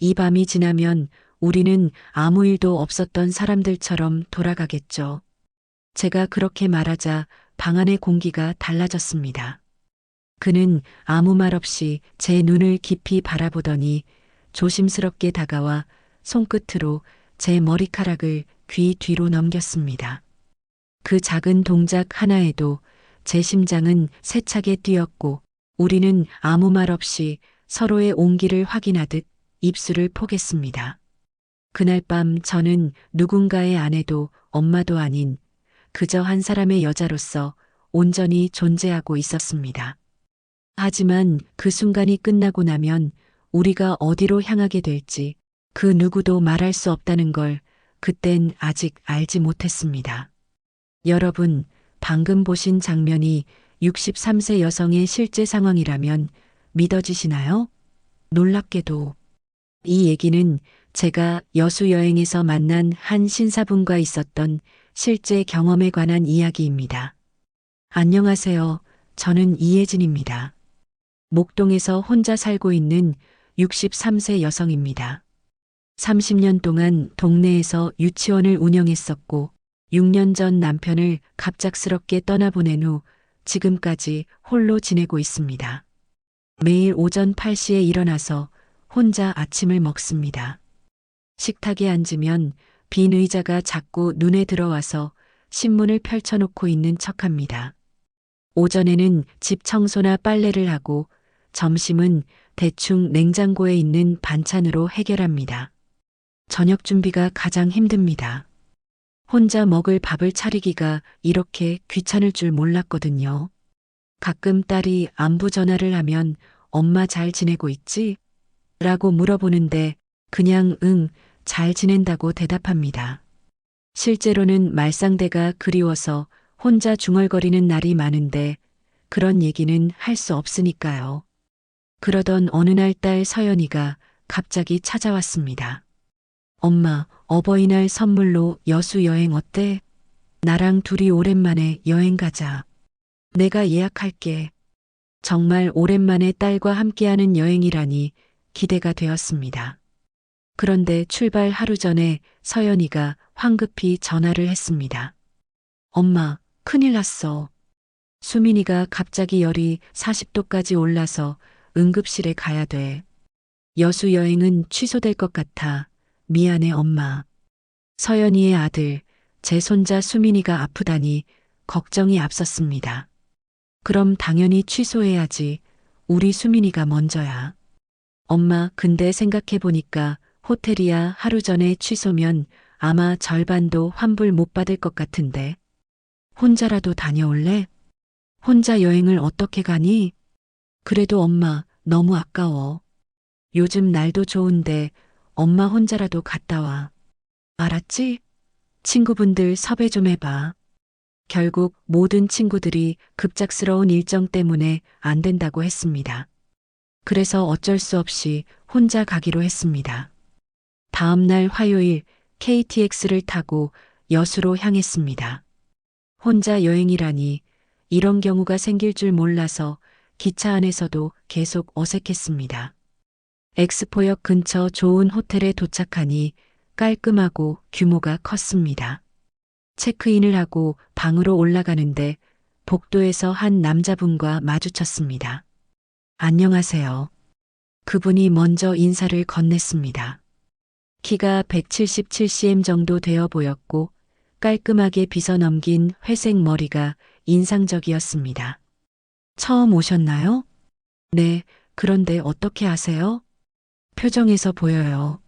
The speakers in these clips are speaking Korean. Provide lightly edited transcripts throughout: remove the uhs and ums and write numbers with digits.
이 밤이 지나면 우리는 아무 일도 없었던 사람들처럼 돌아가겠죠. 제가 그렇게 말하자 방 안의 공기가 달라졌습니다. 그는 아무 말 없이 제 눈을 깊이 바라보더니 조심스럽게 다가와 손끝으로 제 머리카락을 귀 뒤로 넘겼습니다. 그 작은 동작 하나에도 제 심장은 세차게 뛰었고 우리는 아무 말 없이 서로의 온기를 확인하듯 입술을 포겠습니다. 그날 밤 저는 누군가의 아내도 엄마도 아닌 그저 한 사람의 여자로서 온전히 존재하고 있었습니다. 하지만 그 순간이 끝나고 나면 우리가 어디로 향하게 될지 그 누구도 말할 수 없다는 걸 그땐 아직 알지 못했습니다. 여러분, 방금 보신 장면이 63세 여성의 실제 상황이라면 믿어지시나요? 놀랍게도 이 얘기는 제가 여수 여행에서 만난 한 신사분과 있었던 실제 경험에 관한 이야기입니다. 안녕하세요. 저는 이혜진입니다. 목동에서 혼자 살고 있는 63세 여성입니다. 30년 동안 동네에서 유치원을 운영했었고 6년 전 남편을 갑작스럽게 떠나보낸 후 지금까지 홀로 지내고 있습니다. 매일 오전 8시에 일어나서 혼자 아침을 먹습니다. 식탁에 앉으면 빈 의자가 자꾸 눈에 들어와서 신문을 펼쳐놓고 있는 척합니다. 오전에는 집 청소나 빨래를 하고 점심은 대충 냉장고에 있는 반찬으로 해결합니다. 저녁 준비가 가장 힘듭니다. 혼자 먹을 밥을 차리기가 이렇게 귀찮을 줄 몰랐거든요. 가끔 딸이 안부 전화를 하면 엄마 잘 지내고 있지? 라고 물어보는데 그냥 응, 잘 지낸다고 대답합니다. 실제로는 말상대가 그리워서 혼자 중얼거리는 날이 많은데 그런 얘기는 할 수 없으니까요. 그러던 어느 날 딸 서연이가 갑자기 찾아왔습니다. 엄마, 어버이날 선물로 여수 여행 어때? 나랑 둘이 오랜만에 여행 가자. 내가 예약할게. 정말 오랜만에 딸과 함께하는 여행이라니 기대가 되었습니다. 그런데 출발 하루 전에 서연이가 황급히 전화를 했습니다. 엄마, 큰일 났어. 수민이가 갑자기 열이 40도까지 올라서 응급실에 가야 돼. 여수 여행은 취소될 것 같아. 미안해, 엄마. 서연이의 아들, 제 손자 수민이가 아프다니 걱정이 앞섰습니다. 그럼 당연히 취소해야지. 우리 수민이가 먼저야. 엄마, 근데 생각해보니까 호텔이야 하루 전에 취소면 아마 절반도 환불 못 받을 것 같은데. 혼자라도 다녀올래? 혼자 여행을 어떻게 가니? 그래도 엄마, 너무 아까워. 요즘 날도 좋은데 엄마 혼자라도 갔다 와. 알았지? 친구분들 섭외 좀 해봐. 결국 모든 친구들이 급작스러운 일정 때문에 안 된다고 했습니다. 그래서 어쩔 수 없이 혼자 가기로 했습니다. 다음 날 화요일 KTX를 타고 여수로 향했습니다. 혼자 여행이라니 이런 경우가 생길 줄 몰라서 기차 안에서도 계속 어색했습니다. 엑스포역 근처 좋은 호텔에 도착하니 깔끔하고 규모가 컸습니다. 체크인을 하고 방으로 올라가는데 복도에서 한 남자분과 마주쳤습니다. 안녕하세요. 그분이 먼저 인사를 건넸습니다. 키가 177cm 정도 되어 보였고 깔끔하게 빗어 넘긴 회색 머리가 인상적이었습니다. 처음 오셨나요? 네, 그런데 어떻게 아세요? 표정에서 보여요.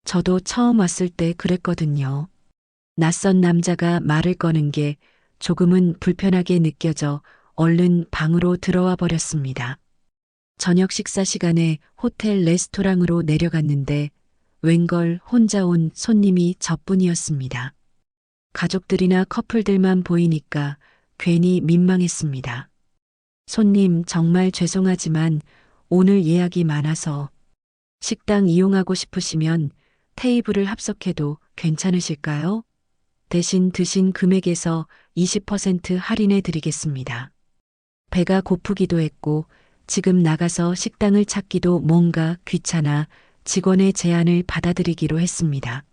저도 처음 왔을 때 그랬거든요. 낯선 남자가 말을 거는 게 조금은 불편하게 느껴져 얼른 방으로 들어와 버렸습니다. 저녁 식사 시간에 호텔 레스토랑으로 내려갔는데 웬걸 혼자 온 손님이 저뿐이었습니다. 가족들이나 커플들만 보이니까 괜히 민망했습니다. 손님 정말 죄송하지만 오늘 예약이 많아서 식당 이용하고 싶으시면 테이블을 합석해도 괜찮으실까요? 대신 드신 금액에서 20% 할인해 드리겠습니다. 배가 고프기도 했고 지금 나가서 식당을 찾기도 뭔가 귀찮아 직원의 제안을 받아들이기로 했습니다.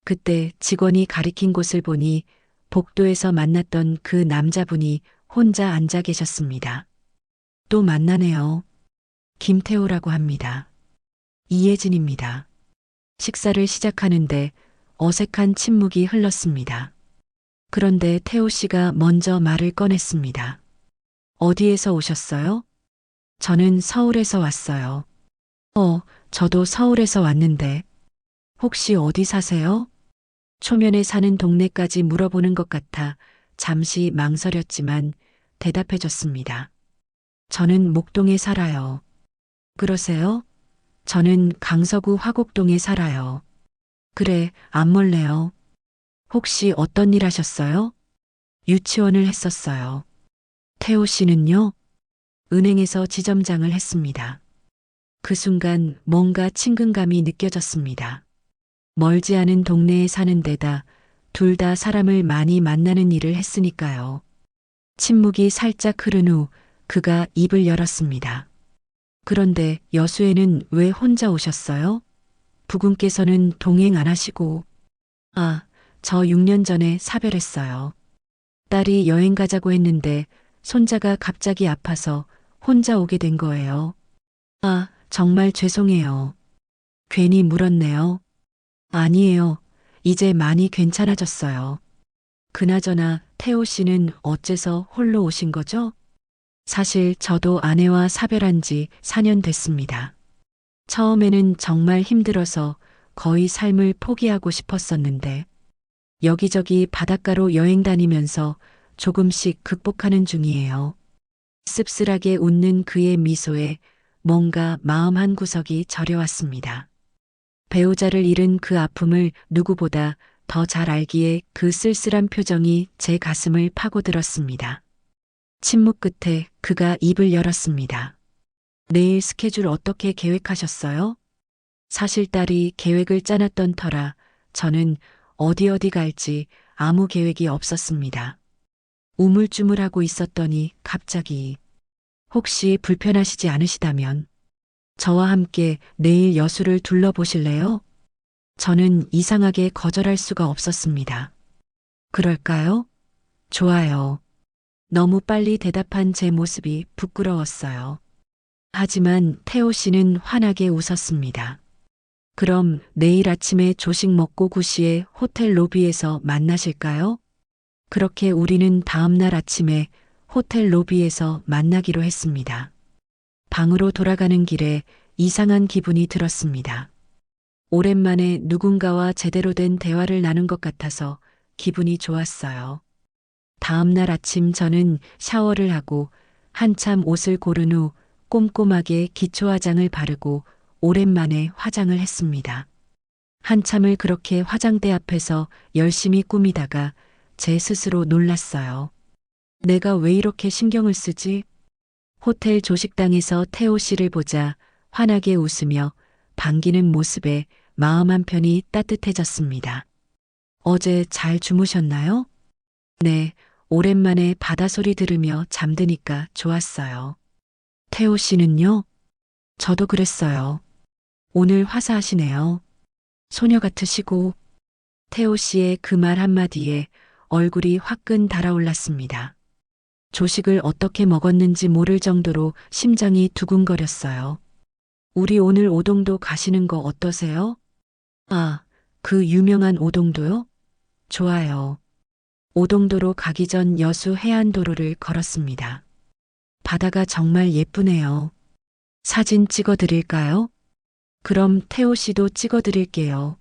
그때 직원이 가리킨 곳을 보니 복도에서 만났던 그 남자분이 혼자 앉아 계셨습니다. 또 만나네요. 김태호라고 합니다. 이예진입니다. 식사를 시작하는데 어색한 침묵이 흘렀습니다. 그런데 태호 씨가 먼저 말을 꺼냈습니다. 어디에서 오셨어요? 저는 서울에서 왔어요. 저도 서울에서 왔는데 혹시 어디 사세요? 초면에 사는 동네까지 물어보는 것 같아 잠시 망설였지만 대답해 줬습니다. 저는 목동에 살아요. 그러세요? 저는 강서구 화곡동에 살아요. 그래, 안 멀네요. 혹시 어떤 일 하셨어요? 유치원을 했었어요. 태호 씨는요? 은행에서 지점장을 했습니다. 그 순간 뭔가 친근감이 느껴졌습니다. 멀지 않은 동네에 사는 데다 둘 다 사람을 많이 만나는 일을 했으니까요. 침묵이 살짝 흐른 후 그가 입을 열었습니다. 그런데 여수에는 왜 혼자 오셨어요? 부군께서는 동행 안 하시고. 저 6년 전에 사별했어요. 딸이 여행 가자고 했는데 손자가 갑자기 아파서 혼자 오게 된 거예요. 정말 죄송해요. 괜히 물었네요. 아니에요. 이제 많이 괜찮아졌어요. 그나저나 태호 씨는 어째서 홀로 오신 거죠? 사실 저도 아내와 사별한 지 4년 됐습니다. 처음에는 정말 힘들어서 거의 삶을 포기하고 싶었었는데 여기저기 바닷가로 여행 다니면서 조금씩 극복하는 중이에요. 씁쓸하게 웃는 그의 미소에 뭔가 마음 한구석이 저려왔습니다. 배우자를 잃은 그 아픔을 누구보다 더 잘 알기에 그 쓸쓸한 표정이 제 가슴을 파고들었습니다. 침묵 끝에 그가 입을 열었습니다. 내일 스케줄 어떻게 계획하셨어요? 사실 딸이 계획을 짜놨던 터라 저는 어디 갈지 아무 계획이 없었습니다. 우물쭈물하고 있었더니 갑자기 혹시 불편하시지 않으시다면 저와 함께 내일 여수를 둘러보실래요? 저는 이상하게 거절할 수가 없었습니다. 그럴까요? 좋아요. 너무 빨리 대답한 제 모습이 부끄러웠어요. 하지만 태호 씨는 환하게 웃었습니다. 그럼 내일 아침에 조식 먹고 9시에 호텔 로비에서 만나실까요? 그렇게 우리는 다음날 아침에 호텔 로비에서 만나기로 했습니다. 방으로 돌아가는 길에 이상한 기분이 들었습니다. 오랜만에 누군가와 제대로 된 대화를 나눈 것 같아서 기분이 좋았어요. 다음날 아침 저는 샤워를 하고 한참 옷을 고른 후 꼼꼼하게 기초 화장을 바르고 오랜만에 화장을 했습니다. 한참을 그렇게 화장대 앞에서 열심히 꾸미다가 제 스스로 놀랐어요. 내가 왜 이렇게 신경을 쓰지? 호텔 조식당에서 태호 씨를 보자 환하게 웃으며 반기는 모습에 마음 한편이 따뜻해졌습니다. 어제 잘 주무셨나요? 네, 오랜만에 바다 소리 들으며 잠드니까 좋았어요. 태호 씨는요? 저도 그랬어요. 오늘 화사하시네요. 소녀 같으시고. 태호 씨의 그 말 한마디에 얼굴이 화끈 달아올랐습니다. 조식을 어떻게 먹었는지 모를 정도로 심장이 두근거렸어요. 우리 오늘 오동도 가시는 거 어떠세요? 그 유명한 오동도요? 좋아요. 오동도로 가기 전 여수 해안도로를 걸었습니다. 바다가 정말 예쁘네요. 사진 찍어 드릴까요? 그럼 태호 씨도 찍어 드릴게요.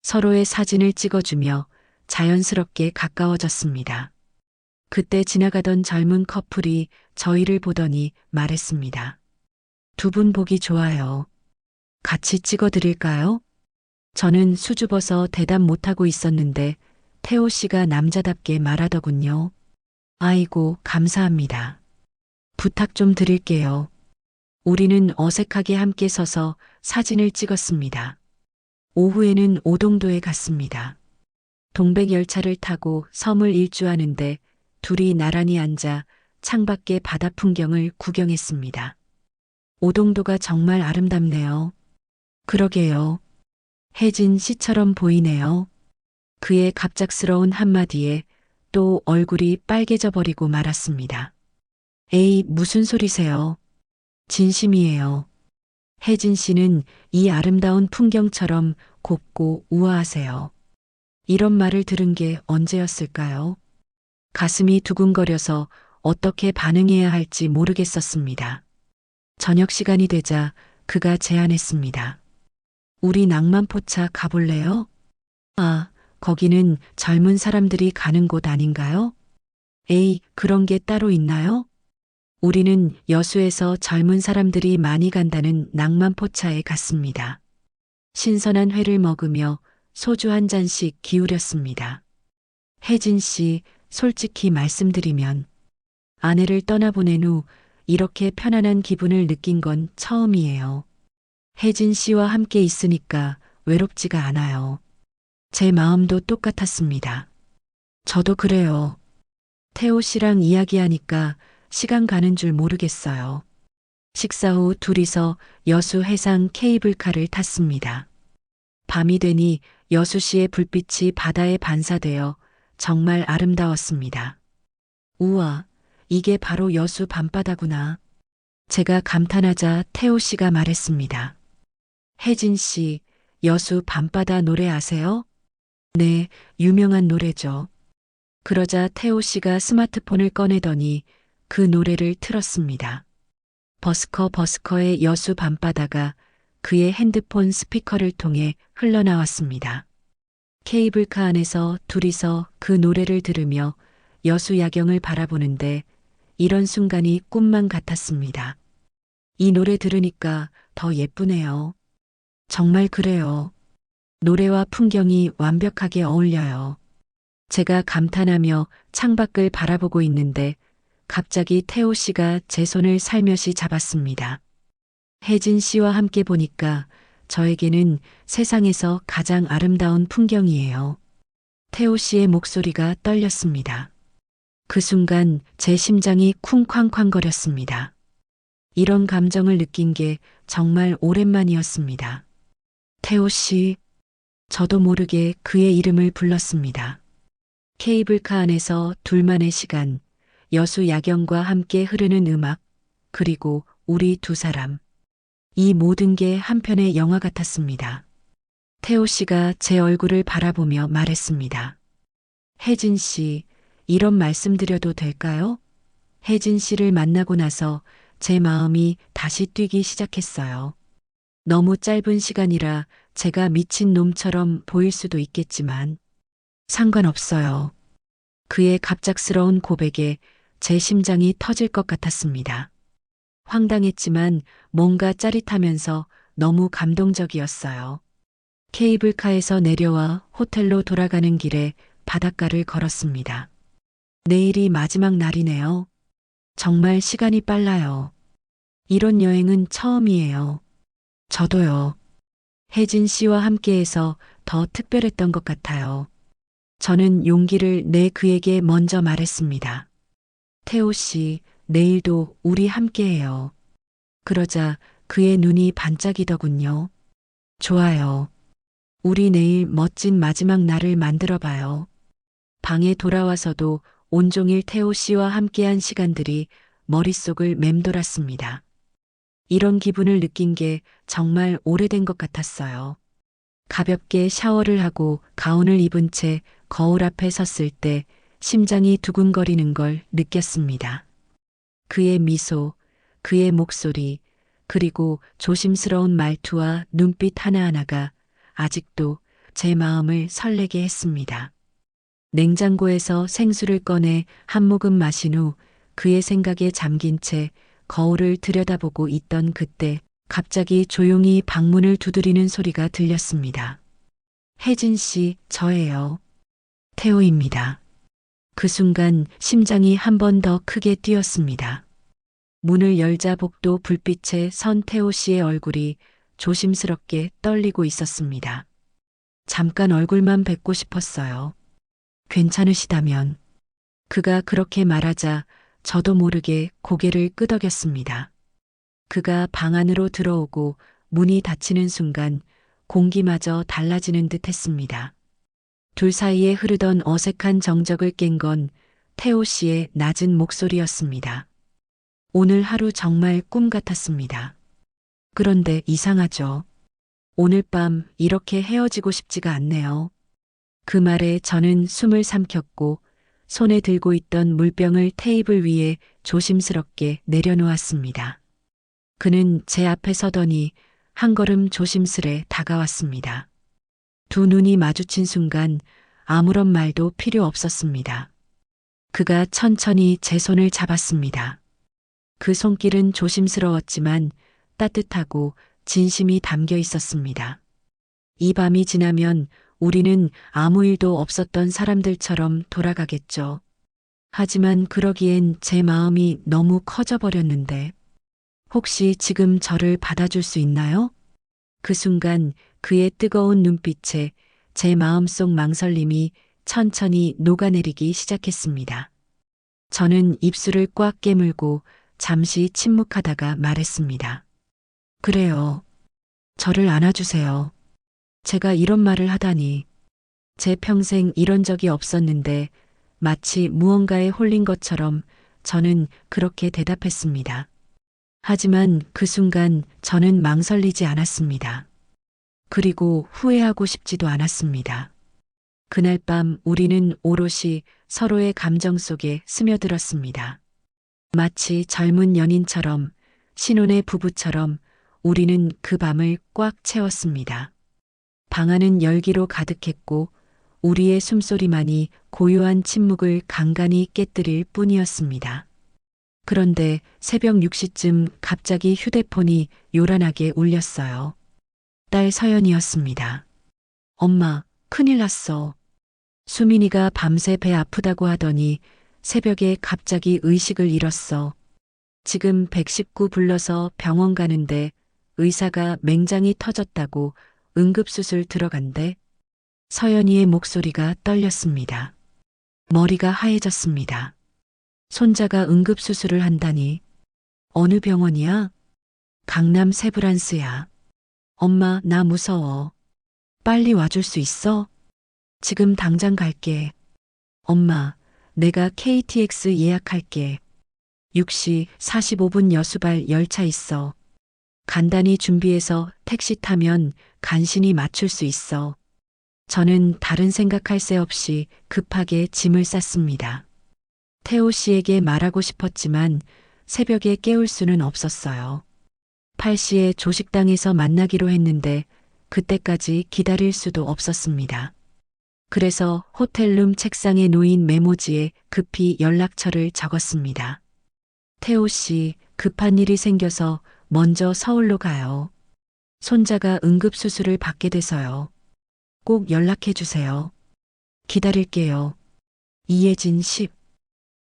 서로의 사진을 찍어주며 자연스럽게 가까워졌습니다. 그때 지나가던 젊은 커플이 저희를 보더니 말했습니다. 두 분 보기 좋아요. 같이 찍어 드릴까요? 저는 수줍어서 대답 못하고 있었는데 태호 씨가 남자답게 말하더군요. 아이고, 감사합니다. 부탁 좀 드릴게요. 우리는 어색하게 함께 서서 사진을 찍었습니다. 오후에는 오동도에 갔습니다. 동백열차를 타고 섬을 일주하는데 둘이 나란히 앉아 창밖의 바다 풍경을 구경했습니다. 오동도가 정말 아름답네요. 그러게요. 혜진 씨처럼 보이네요. 그의 갑작스러운 한마디에 또 얼굴이 빨개져 버리고 말았습니다. 에이, 무슨 소리세요? 진심이에요. 혜진 씨는 이 아름다운 풍경처럼 곱고 우아하세요. 이런 말을 들은 게 언제였을까요? 가슴이 두근거려서 어떻게 반응해야 할지 모르겠었습니다. 저녁 시간이 되자 그가 제안했습니다. 우리 낭만포차 가볼래요? 아, 거기는 젊은 사람들이 가는 곳 아닌가요? 에이, 그런 게 따로 있나요? 우리는 여수에서 젊은 사람들이 많이 간다는 낭만포차에 갔습니다. 신선한 회를 먹으며 소주 한 잔씩 기울였습니다. 혜진 씨, 솔직히 말씀드리면 아내를 떠나보낸 후 이렇게 편안한 기분을 느낀 건 처음이에요. 혜진 씨와 함께 있으니까 외롭지가 않아요. 제 마음도 똑같았습니다. 저도 그래요. 태호 씨랑 이야기하니까 시간 가는 줄 모르겠어요. 식사 후 둘이서 여수 해상 케이블카를 탔습니다. 밤이 되니 여수시의 불빛이 바다에 반사되어 정말 아름다웠습니다. 우와, 이게 바로 여수 밤바다구나. 제가 감탄하자 태호 씨가 말했습니다. 혜진 씨, 여수 밤바다 노래 아세요? 네, 유명한 노래죠. 그러자 태호 씨가 스마트폰을 꺼내더니 그 노래를 틀었습니다. 버스커 버스커의 여수 밤바다가 그의 핸드폰 스피커를 통해 흘러나왔습니다. 케이블카 안에서 둘이서 그 노래를 들으며 여수 야경을 바라보는데 이런 순간이 꿈만 같았습니다. 이 노래 들으니까 더 예쁘네요. 정말 그래요. 노래와 풍경이 완벽하게 어울려요. 제가 감탄하며 창밖을 바라보고 있는데 갑자기 태호 씨가 제 손을 살며시 잡았습니다. 혜진 씨와 함께 보니까 저에게는 세상에서 가장 아름다운 풍경이에요. 태호 씨의 목소리가 떨렸습니다. 그 순간 제 심장이 쿵쾅쾅거렸습니다. 이런 감정을 느낀 게 정말 오랜만이었습니다. 태호 씨, 저도 모르게 그의 이름을 불렀습니다. 케이블카 안에서 둘만의 시간, 여수 야경과 함께 흐르는 음악, 그리고 우리 두 사람. 이 모든 게 한편의 영화 같았습니다. 태호 씨가 제 얼굴을 바라보며 말했습니다. 혜진 씨, 이런 말씀 드려도 될까요? 혜진 씨를 만나고 나서 제 마음이 다시 뛰기 시작했어요. 너무 짧은 시간이라 제가 미친 놈처럼 보일 수도 있겠지만 상관없어요. 그의 갑작스러운 고백에 제 심장이 터질 것 같았습니다. 황당했지만 뭔가 짜릿하면서 너무 감동적이었어요. 케이블카에서 내려와 호텔로 돌아가는 길에 바닷가를 걸었습니다. 내일이 마지막 날이네요. 정말 시간이 빨라요. 이런 여행은 처음이에요. 저도요. 혜진 씨와 함께해서 더 특별했던 것 같아요. 저는 용기를 내 그에게 먼저 말했습니다. 태호 씨, 내일도 우리 함께해요. 그러자 그의 눈이 반짝이더군요. 좋아요. 우리 내일 멋진 마지막 날을 만들어 봐요. 방에 돌아와서도 온종일 태호 씨와 함께한 시간들이 머릿속을 맴돌았습니다. 이런 기분을 느낀 게 정말 오래된 것 같았어요. 가볍게 샤워를 하고 가운을 입은 채 거울 앞에 섰을 때 심장이 두근거리는 걸 느꼈습니다. 그의 미소, 그의 목소리, 그리고 조심스러운 말투와 눈빛 하나하나가 아직도 제 마음을 설레게 했습니다. 냉장고에서 생수를 꺼내 한 모금 마신 후 그의 생각에 잠긴 채 거울을 들여다보고 있던 그때 갑자기 조용히 방문을 두드리는 소리가 들렸습니다. 혜진 씨, 저예요. 태호입니다. 그 순간 심장이 한 번 더 크게 뛰었습니다. 문을 열자 복도 불빛에 선 태호 씨의 얼굴이 조심스럽게 떨리고 있었습니다. 잠깐 얼굴만 뵙고 싶었어요. 괜찮으시다면. 그가 그렇게 말하자 저도 모르게 고개를 끄덕였습니다. 그가 방 안으로 들어오고 문이 닫히는 순간 공기마저 달라지는 듯 했습니다. 둘 사이에 흐르던 어색한 정적을 깬 건 태호 씨의 낮은 목소리였습니다. 오늘 하루 정말 꿈 같았습니다. 그런데 이상하죠. 오늘 밤 이렇게 헤어지고 싶지가 않네요. 그 말에 저는 숨을 삼켰고 손에 들고 있던 물병을 테이블 위에 조심스럽게 내려놓았습니다. 그는 제 앞에 서더니 한 걸음 조심스레 다가왔습니다. 두 눈이 마주친 순간 아무런 말도 필요 없었습니다. 그가 천천히 제 손을 잡았습니다. 그 손길은 조심스러웠지만 따뜻하고 진심이 담겨 있었습니다. 이 밤이 지나면 우리는 아무 일도 없었던 사람들처럼 돌아가겠죠. 하지만 그러기엔 제 마음이 너무 커져버렸는데 혹시 지금 저를 받아줄 수 있나요? 그 순간 그의 뜨거운 눈빛에 제 마음속 망설임이 천천히 녹아내리기 시작했습니다. 저는 입술을 꽉 깨물고 잠시 침묵하다가 말했습니다. 그래요. 저를 안아주세요. 제가 이런 말을 하다니. 제 평생 이런 적이 없었는데 마치 무언가에 홀린 것처럼 저는 그렇게 대답했습니다. 하지만 그 순간 저는 망설이지 않았습니다. 그리고 후회하고 싶지도 않았습니다. 그날 밤 우리는 오롯이 서로의 감정 속에 스며들었습니다. 마치 젊은 연인처럼, 신혼의 부부처럼 우리는 그 밤을 꽉 채웠습니다. 방 안은 열기로 가득했고 우리의 숨소리만이 고요한 침묵을 간간히 깨뜨릴 뿐이었습니다. 그런데 새벽 6시쯤 갑자기 휴대폰이 요란하게 울렸어요. 딸 서연이었습니다. 엄마, 큰일 났어. 수민이가 밤새 배 아프다고 하더니 새벽에 갑자기 의식을 잃었어. 지금 119 불러서 병원 가는데 의사가 맹장이 터졌다고 응급수술 들어간대. 서연이의 목소리가 떨렸습니다. 머리가 하얘졌습니다. 손자가 응급수술을 한다니. 어느 병원이야? 강남 세브란스야. 엄마, 나 무서워. 빨리 와줄 수 있어? 지금 당장 갈게. 엄마, 내가 KTX 예약할게. 6시 45분 여수발 열차 있어. 간단히 준비해서 택시 타면 간신히 맞출 수 있어. 저는 다른 생각할 새 없이 급하게 짐을 쌌습니다. 태호 씨에게 말하고 싶었지만 새벽에 깨울 수는 없었어요. 8시에 조식당에서 만나기로 했는데 그때까지 기다릴 수도 없었습니다. 그래서 호텔룸 책상에 놓인 메모지에 급히 연락처를 적었습니다. 태호 씨, 급한 일이 생겨서 먼저 서울로 가요. 손자가 응급수술을 받게 돼서요. 꼭 연락해 주세요. 기다릴게요. 이예진 10.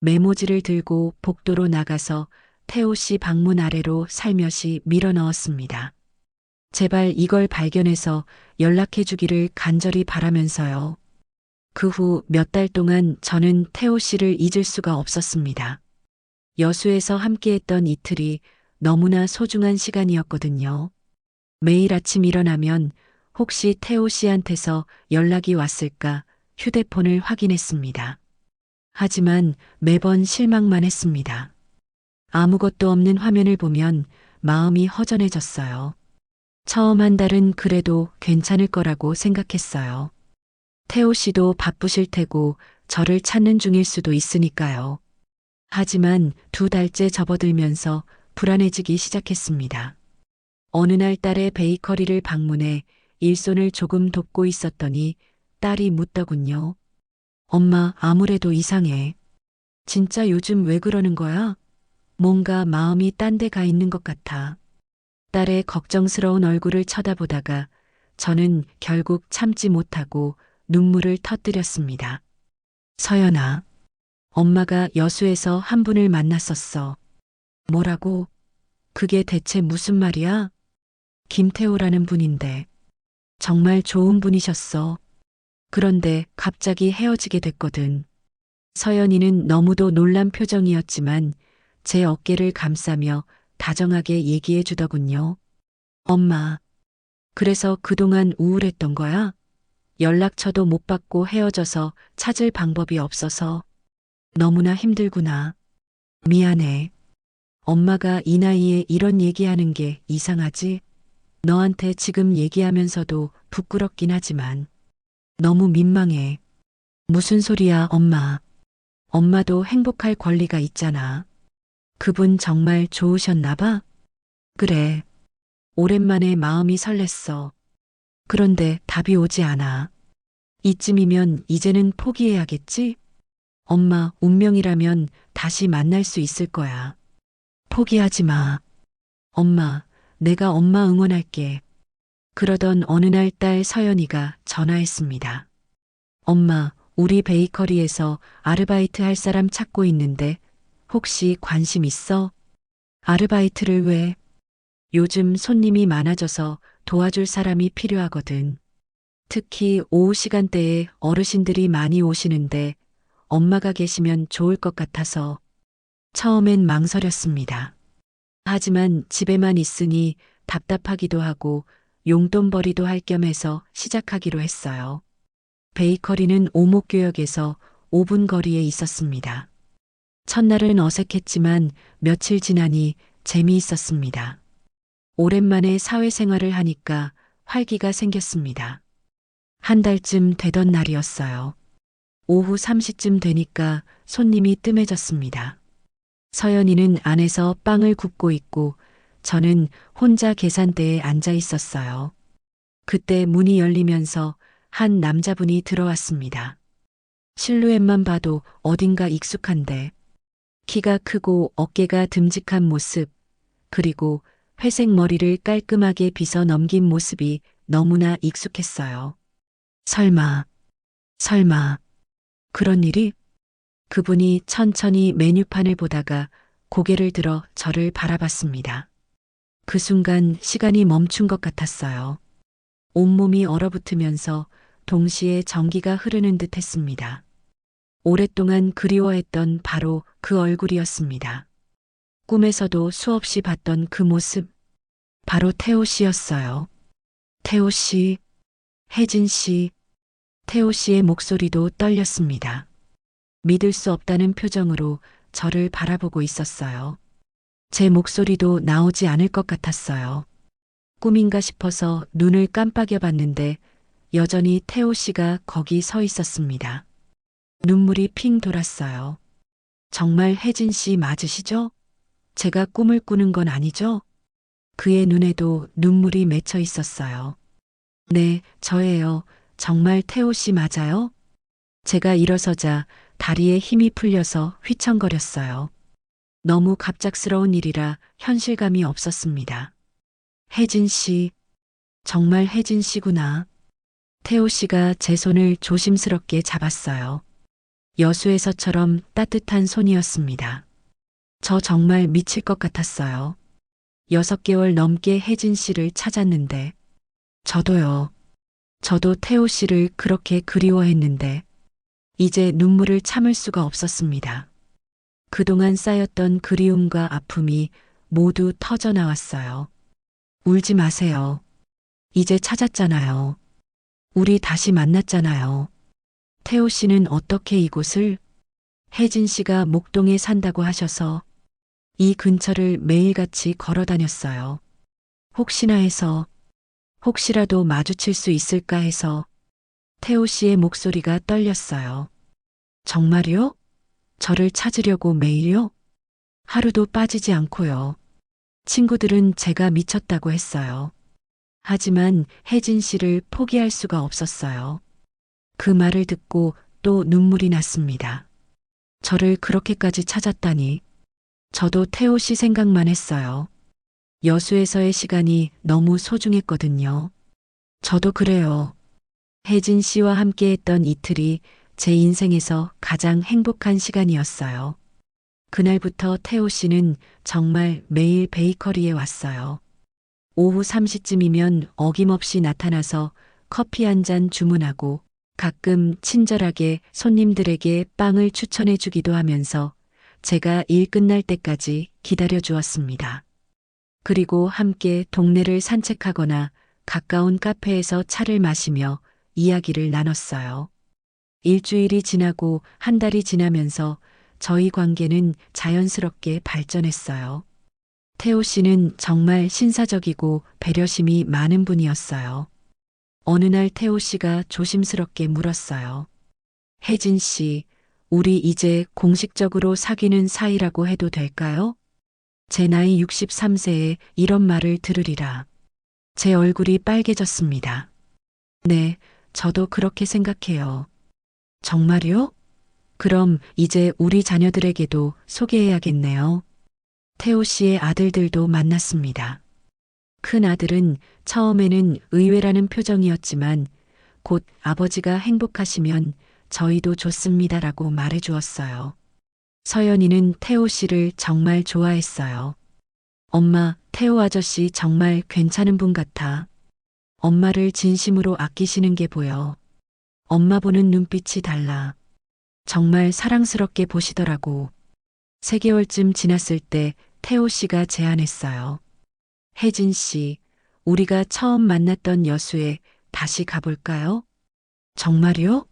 메모지를 들고 복도로 나가서 태호 씨 방문 아래로 살며시 밀어 넣었습니다. 제발 이걸 발견해서 연락해 주기를 간절히 바라면서요. 그 후 몇 달 동안 저는 태호 씨를 잊을 수가 없었습니다. 여수에서 함께했던 이틀이 너무나 소중한 시간이었거든요. 매일 아침 일어나면 혹시 태호 씨한테서 연락이 왔을까 휴대폰을 확인했습니다. 하지만 매번 실망만 했습니다. 아무것도 없는 화면을 보면 마음이 허전해졌어요. 처음 한 달은 그래도 괜찮을 거라고 생각했어요. 태호 씨도 바쁘실 테고 저를 찾는 중일 수도 있으니까요. 하지만 2달째 접어들면서 불안해지기 시작했습니다. 어느 날 딸의 베이커리를 방문해 일손을 조금 돕고 있었더니 딸이 묻더군요. 엄마, 아무래도 이상해. 진짜 요즘 왜 그러는 거야? 뭔가 마음이 딴 데 가 있는 것 같아. 딸의 걱정스러운 얼굴을 쳐다보다가 저는 결국 참지 못하고 눈물을 터뜨렸습니다. 서연아, 엄마가 여수에서 한 분을 만났었어. 뭐라고? 그게 대체 무슨 말이야? 김태호라는 분인데. 정말 좋은 분이셨어. 그런데 갑자기 헤어지게 됐거든. 서연이는 너무도 놀란 표정이었지만 제 어깨를 감싸며 다정하게 얘기해 주더군요. 엄마, 그래서 그동안 우울했던 거야? 연락처도 못 받고 헤어져서 찾을 방법이 없어서 너무나 힘들구나. 미안해. 엄마가 이 나이에 이런 얘기하는 게 이상하지? 너한테 지금 얘기하면서도 부끄럽긴 하지만 너무 민망해. 무슨 소리야, 엄마. 엄마도 행복할 권리가 있잖아. 그분 정말 좋으셨나 봐? 그래. 오랜만에 마음이 설렜어. 그런데 답이 오지 않아. 이쯤이면 이제는 포기해야겠지? 엄마, 운명이라면 다시 만날 수 있을 거야. 포기하지 마. 엄마, 내가 엄마 응원할게. 그러던 어느 날 딸 서연이가 전화했습니다. 엄마, 우리 베이커리에서 아르바이트 할 사람 찾고 있는데 혹시 관심 있어? 아르바이트를 왜? 요즘 손님이 많아져서 도와줄 사람이 필요하거든. 특히 오후 시간대에 어르신들이 많이 오시는데 엄마가 계시면 좋을 것 같아서 처음엔 망설였습니다. 하지만 집에만 있으니 답답하기도 하고 용돈벌이도 할 겸 해서 시작하기로 했어요. 베이커리는 오목교역에서 5분 거리에 있었습니다. 첫날은 어색했지만 며칠 지나니 재미있었습니다. 오랜만에 사회생활을 하니까 활기가 생겼습니다. 한 달쯤 되던 날이었어요. 오후 3시쯤 되니까 손님이 뜸해졌습니다. 서연이는 안에서 빵을 굽고 있고 저는 혼자 계산대에 앉아 있었어요. 그때 문이 열리면서 한 남자분이 들어왔습니다. 실루엣만 봐도 어딘가 익숙한데 키가 크고 어깨가 듬직한 모습, 그리고 회색 머리를 깔끔하게 빗어 넘긴 모습이 너무나 익숙했어요. 설마, 설마, 그런 일이? 그분이 천천히 메뉴판을 보다가 고개를 들어 저를 바라봤습니다. 그 순간 시간이 멈춘 것 같았어요. 온몸이 얼어붙으면서 동시에 전기가 흐르는 듯 했습니다. 오랫동안 그리워했던 바로 그 얼굴이었습니다. 꿈에서도 수없이 봤던 그 모습, 바로 태호 씨였어요. 태호 씨, 혜진 씨, 태호 씨의 목소리도 떨렸습니다. 믿을 수 없다는 표정으로 저를 바라보고 있었어요. 제 목소리도 나오지 않을 것 같았어요. 꿈인가 싶어서 눈을 깜빡여 봤는데 여전히 태호 씨가 거기 서 있었습니다. 눈물이 핑 돌았어요. 정말 혜진 씨 맞으시죠? 제가 꿈을 꾸는 건 아니죠? 그의 눈에도 눈물이 맺혀 있었어요. 네, 저예요. 정말 태호 씨 맞아요? 제가 일어서자 다리에 힘이 풀려서 휘청거렸어요. 너무 갑작스러운 일이라 현실감이 없었습니다. 혜진 씨, 정말 혜진 씨구나. 태호 씨가 제 손을 조심스럽게 잡았어요. 여수에서처럼 따뜻한 손이었습니다. 저 정말 미칠 것 같았어요. 6개월 넘게 혜진 씨를 찾았는데, 저도요. 저도 태호 씨를 그렇게 그리워했는데, 이제 눈물을 참을 수가 없었습니다. 그동안 쌓였던 그리움과 아픔이 모두 터져 나왔어요. 울지 마세요. 이제 찾았잖아요. 우리 다시 만났잖아요. 태호 씨는 어떻게 이곳을? 혜진 씨가 목동에 산다고 하셔서 이 근처를 매일같이 걸어 다녔어요. 혹시나 해서, 혹시라도 마주칠 수 있을까 해서 태호 씨의 목소리가 떨렸어요. 정말요? 저를 찾으려고 매일요? 하루도 빠지지 않고요. 친구들은 제가 미쳤다고 했어요. 하지만 혜진 씨를 포기할 수가 없었어요. 그 말을 듣고 또 눈물이 났습니다. 저를 그렇게까지 찾았다니. 저도 태호 씨 생각만 했어요. 여수에서의 시간이 너무 소중했거든요. 저도 그래요. 혜진 씨와 함께 했던 이틀이 제 인생에서 가장 행복한 시간이었어요. 그날부터 태호 씨는 정말 매일 베이커리에 왔어요. 오후 3시쯤이면 어김없이 나타나서 커피 한 잔 주문하고 가끔 친절하게 손님들에게 빵을 추천해 주기도 하면서 제가 일 끝날 때까지 기다려 주었습니다. 그리고 함께 동네를 산책하거나 가까운 카페에서 차를 마시며 이야기를 나눴어요. 일주일이 지나고 한 달이 지나면서 저희 관계는 자연스럽게 발전했어요. 태호 씨는 정말 신사적이고 배려심이 많은 분이었어요. 어느 날 태호 씨가 조심스럽게 물었어요. 혜진 씨, 우리 이제 공식적으로 사귀는 사이라고 해도 될까요? 제 나이 63세에 이런 말을 들으리라. 제 얼굴이 빨개졌습니다. 네, 저도 그렇게 생각해요. 정말요? 그럼 이제 우리 자녀들에게도 소개해야겠네요. 태호 씨의 아들들도 만났습니다. 큰 아들은 처음에는 의외라는 표정이었지만 곧 아버지가 행복하시면 저희도 좋습니다라고 말해 주었어요. 서연이는 태호 씨를 정말 좋아했어요. 엄마, 태호 아저씨 정말 괜찮은 분 같아. 엄마를 진심으로 아끼시는 게 보여. 엄마 보는 눈빛이 달라. 정말 사랑스럽게 보시더라고. 3개월쯤 지났을 때 태호 씨가 제안했어요. 혜진 씨, 우리가 처음 만났던 여수에 다시 가볼까요? 정말요?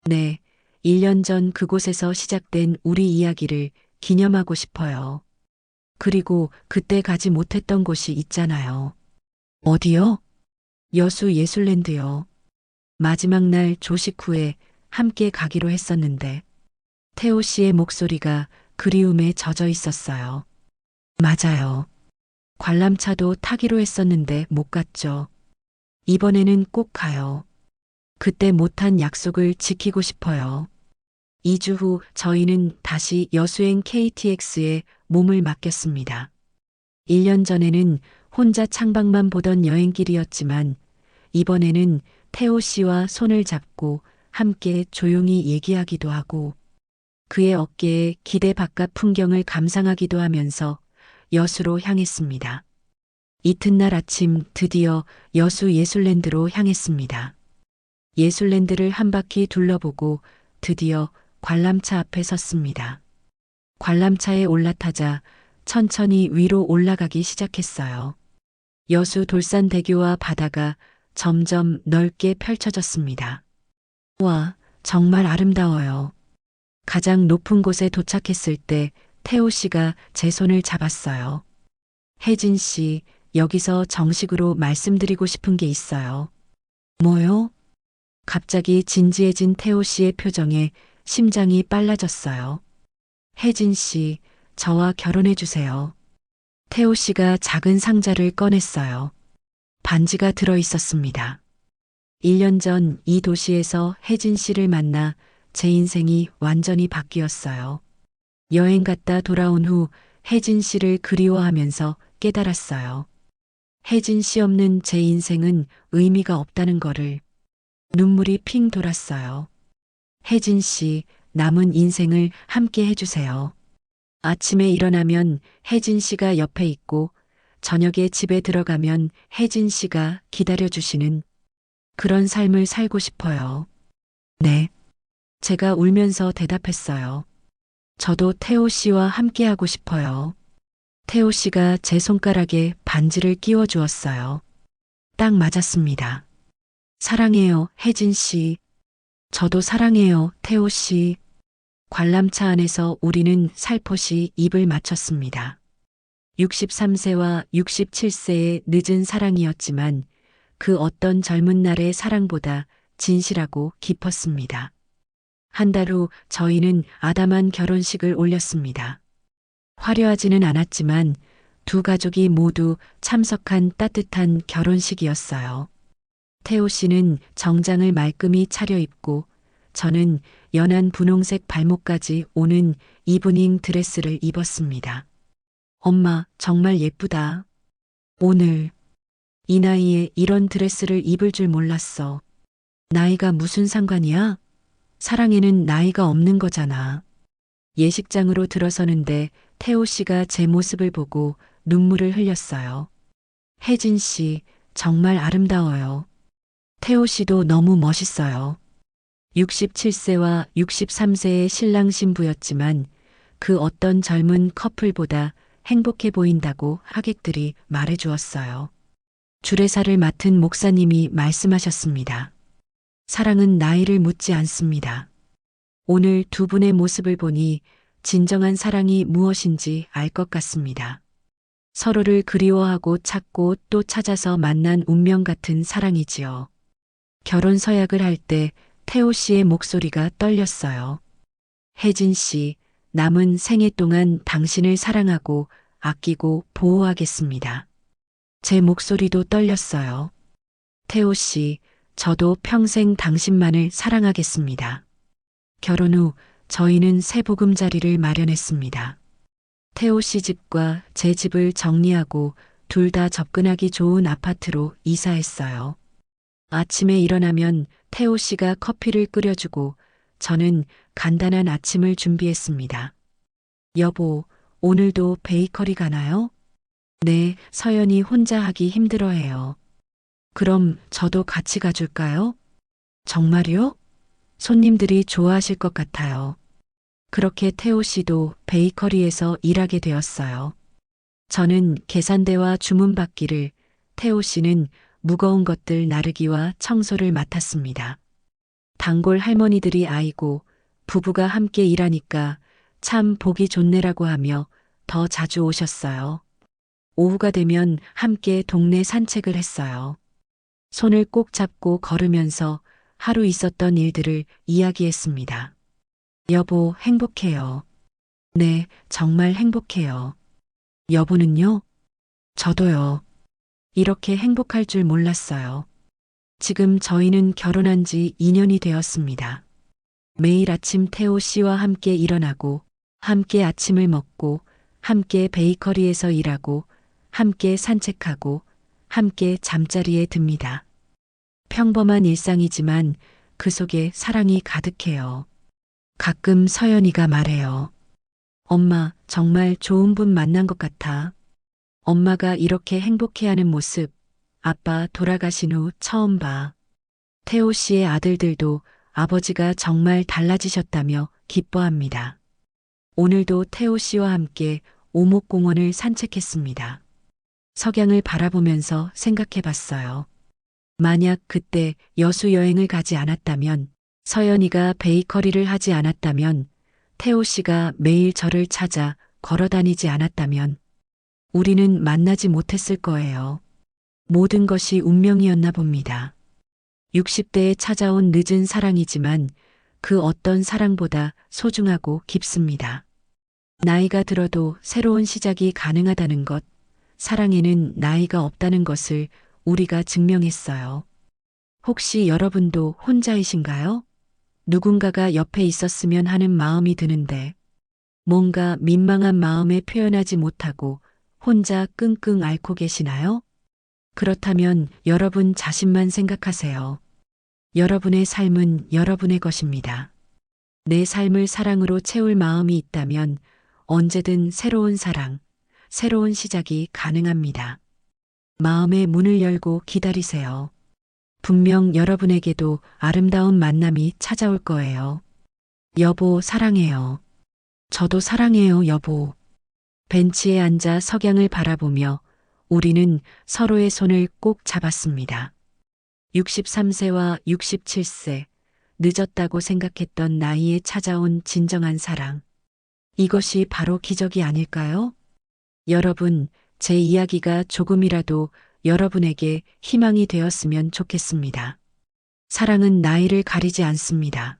네, 1년 전 그곳에서 시작된 우리 이야기를 기념하고 싶어요. 그리고 그때 가지 못했던 곳이 있잖아요. 어디요? 여수 예술랜드요. 마지막 날 조식 후에 함께 가기로 했었는데 태호 씨의 목소리가 그리움에 젖어 있었어요. 맞아요. 관람차도 타기로 했었는데 못 갔죠. 이번에는 꼭 가요. 그때 못한 약속을 지키고 싶어요. 2주 후 저희는 다시 여수행 KTX에 몸을 맡겼습니다. 1년 전에는 혼자 창밖만 보던 여행길이었지만 이번에는 태호 씨와 손을 잡고 함께 조용히 얘기하기도 하고 그의 어깨에 기대 바깥 풍경을 감상하기도 하면서 여수로 향했습니다. 이튿날 아침 드디어 여수 예술랜드로 향했습니다. 예술랜드를 한 바퀴 둘러보고 드디어 관람차 앞에 섰습니다. 관람차에 올라타자 천천히 위로 올라가기 시작했어요. 여수 돌산대교와 바다가 점점 넓게 펼쳐졌습니다. 와, 정말 아름다워요. 가장 높은 곳에 도착했을 때 태호 씨가 제 손을 잡았어요. 혜진 씨, 여기서 정식으로 말씀드리고 싶은 게 있어요. 뭐요? 갑자기 진지해진 태호 씨의 표정에 심장이 빨라졌어요. 혜진 씨, 저와 결혼해 주세요. 태호 씨가 작은 상자를 꺼냈어요. 반지가 들어 있었습니다. 1년 전 이 도시에서 혜진 씨를 만나 제 인생이 완전히 바뀌었어요. 여행 갔다 돌아온 후 혜진 씨를 그리워하면서 깨달았어요. 혜진 씨 없는 제 인생은 의미가 없다는 거를. 눈물이 핑 돌았어요. 혜진 씨, 남은 인생을 함께 해주세요. 아침에 일어나면 혜진 씨가 옆에 있고 저녁에 집에 들어가면 혜진 씨가 기다려주시는 그런 삶을 살고 싶어요. 네. 제가 울면서 대답했어요. 저도 태호 씨와 함께하고 싶어요. 태호 씨가 제 손가락에 반지를 끼워 주었어요. 딱 맞았습니다. 사랑해요, 혜진 씨. 저도 사랑해요, 태호 씨. 관람차 안에서 우리는 살포시 입을 맞췄습니다. 63세와 67세의 늦은 사랑이었지만 그 어떤 젊은 날의 사랑보다 진실하고 깊었습니다. 한 달 후 저희는 아담한 결혼식을 올렸습니다. 화려하지는 않았지만 두 가족이 모두 참석한 따뜻한 결혼식이었어요. 태호 씨는 정장을 말끔히 차려입고 저는 연한 분홍색 발목까지 오는 이브닝 드레스를 입었습니다. 엄마, 정말 예쁘다. 오늘 이 나이에 이런 드레스를 입을 줄 몰랐어. 나이가 무슨 상관이야? 사랑에는 나이가 없는 거잖아. 예식장으로 들어서는데 태호 씨가 제 모습을 보고 눈물을 흘렸어요. 혜진 씨, 정말 아름다워요. 태호 씨도 너무 멋있어요. 67세와 63세의 신랑 신부였지만 그 어떤 젊은 커플보다 행복해 보인다고 하객들이 말해 주었어요. 주례사를 맡은 목사님이 말씀하셨습니다. 사랑은 나이를 묻지 않습니다. 오늘 두 분의 모습을 보니 진정한 사랑이 무엇인지 알 것 같습니다. 서로를 그리워하고 찾고 또 찾아서 만난 운명 같은 사랑이지요. 결혼 서약을 할 때 태호 씨의 목소리가 떨렸어요. 혜진 씨, 남은 생애 동안 당신을 사랑하고 아끼고 보호하겠습니다. 제 목소리도 떨렸어요. 태호 씨, 저도 평생 당신만을 사랑하겠습니다. 결혼 후 저희는 새 보금자리를 마련했습니다. 태호 씨 집과 제 집을 정리하고 둘 다 접근하기 좋은 아파트로 이사했어요. 아침에 일어나면 태호 씨가 커피를 끓여주고 저는 간단한 아침을 준비했습니다. 여보, 오늘도 베이커리 가나요? 네, 서연이 혼자 하기 힘들어해요. 그럼 저도 같이 가줄까요? 정말요? 손님들이 좋아하실 것 같아요. 그렇게 태호 씨도 베이커리에서 일하게 되었어요. 저는 계산대와 주문 받기를, 태호 씨는 무거운 것들 나르기와 청소를 맡았습니다. 단골 할머니들이 아이고 부부가 함께 일하니까 참 보기 좋네라고 하며 더 자주 오셨어요. 오후가 되면 함께 동네 산책을 했어요. 손을 꼭 잡고 걸으면서 하루 있었던 일들을 이야기했습니다. 여보, 행복해요. 네, 정말 행복해요. 여보는요? 저도요. 이렇게 행복할 줄 몰랐어요. 지금 저희는 결혼한 지 2년이 되었습니다. 매일 아침 태호 씨와 함께 일어나고, 함께 아침을 먹고, 함께 베이커리에서 일하고, 함께 산책하고, 함께 잠자리에 듭니다. 평범한 일상이지만 그 속에 사랑이 가득해요. 가끔 서연이가 말해요. 엄마, 정말 좋은 분 만난 것 같아. 엄마가 이렇게 행복해하는 모습, 아빠 돌아가신 후 처음 봐. 태호 씨의 아들들도 아버지가 정말 달라지셨다며 기뻐합니다. 오늘도 태호 씨와 함께 오목공원을 산책했습니다. 석양을 바라보면서 생각해 봤어요. 만약 그때 여수 여행을 가지 않았다면, 서연이가 베이커리를 하지 않았다면, 태호 씨가 매일 저를 찾아 걸어 다니지 않았다면, 우리는 만나지 못했을 거예요. 모든 것이 운명이었나 봅니다. 60대에 찾아온 늦은 사랑이지만 그 어떤 사랑보다 소중하고 깊습니다. 나이가 들어도 새로운 시작이 가능하다는 것, 사랑에는 나이가 없다는 것을 우리가 증명했어요. 혹시 여러분도 혼자이신가요? 누군가가 옆에 있었으면 하는 마음이 드는데 뭔가 민망한 마음에 표현하지 못하고 혼자 끙끙 앓고 계시나요? 그렇다면 여러분 자신만 생각하세요. 여러분의 삶은 여러분의 것입니다. 내 삶을 사랑으로 채울 마음이 있다면 언제든 새로운 사랑, 새로운 시작이 가능합니다. 마음의 문을 열고 기다리세요. 분명 여러분에게도 아름다운 만남이 찾아올 거예요. 여보, 사랑해요. 저도 사랑해요, 여보. 벤치에 앉아 석양을 바라보며 우리는 서로의 손을 꼭 잡았습니다. 63세와 67세, 늦었다고 생각했던 나이에 찾아온 진정한 사랑. 이것이 바로 기적이 아닐까요? 여러분, 제 이야기가 조금이라도 여러분에게 희망이 되었으면 좋겠습니다. 사랑은 나이를 가리지 않습니다.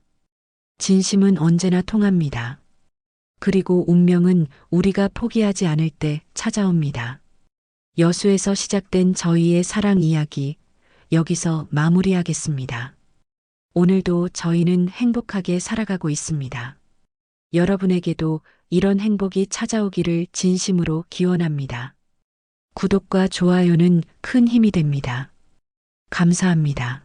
진심은 언제나 통합니다. 그리고 운명은 우리가 포기하지 않을 때 찾아옵니다. 여수에서 시작된 저희의 사랑 이야기, 여기서 마무리하겠습니다. 오늘도 저희는 행복하게 살아가고 있습니다. 여러분에게도 이런 행복이 찾아오기를 진심으로 기원합니다. 구독과 좋아요는 큰 힘이 됩니다. 감사합니다.